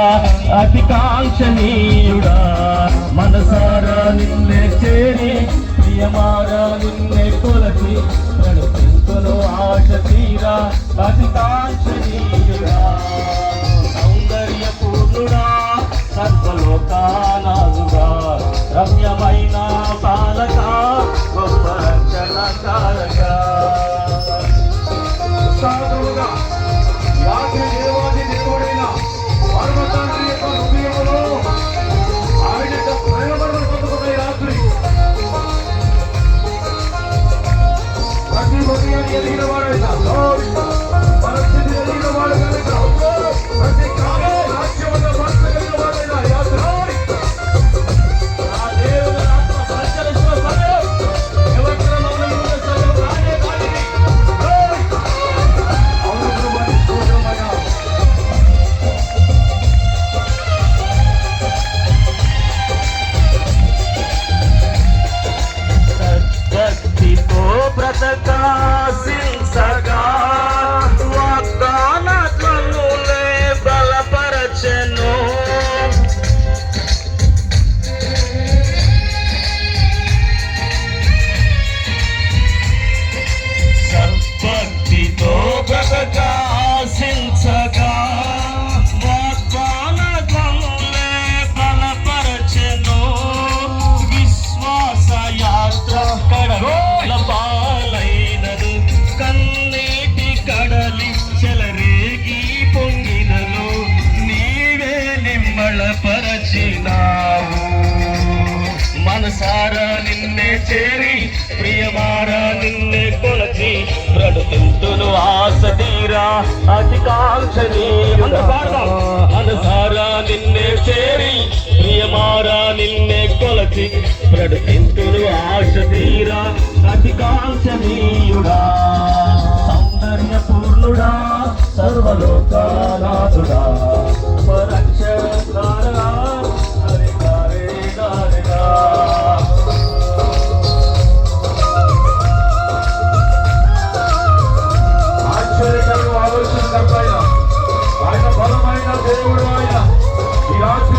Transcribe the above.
తీరా అతి కాంక్షణీయుడా మనసారా నిన్నే చేరి ప్రియమారా నిన్నే కొలచి నడుపింతును ఆశ తీరా అతి కాంక్షణీయుడా సౌందర్య పూర్ణుడా సర్వలోకానాథుడా రమ్యమైన పాలక గొప్ప రక్షణకారగా సాధువుగా రాత్రి దేవాది దేవుడైన పరమతండ్రి యొక్క హృదయములో ఆయన యొక్క ప్రేమను పొందుకున్న రాత్రి ప్రతి హృదయాన్ని ఎదిగిన వాడైనా పరిస్థితి ఎదిగిన వాడు కనుక ప్రతి కాలం రాజ్యముల భర్త కలిగిన వాడైనా యాత్ర బ్రతకాసించగా వాగ్దానములే బలపరచెను సద్భక్తితో బ్రతకాసించగా వాగ్దానములే బలపరచెను విశ్వాస యాత్ర కడల పాలైనను కన్నీటి కడలి చెలరేగి పొంగినను నీవే నిమ్మళపరచినావు మనసారా నిన్నే చేరి ప్రియమారా నిన్నే కొలచి బ్రతుకుంటును ఆశ తీరా అతి కాంక్షణీయుడా మనసారా నిన్నే చేరి ప్రియమారా నిన్నే కొలచి బ్రతుకుంటును ఆశ తీరా అతి కాంక్షణీయుడా సౌందర్య పూర్ణుడా సర్వలోకానాథుడా పరక్షకారగా ఆశ్చర్యకరము ఆలోచన ఆయన బలమైన దేవుడు ఆయన ఈ రాత్రి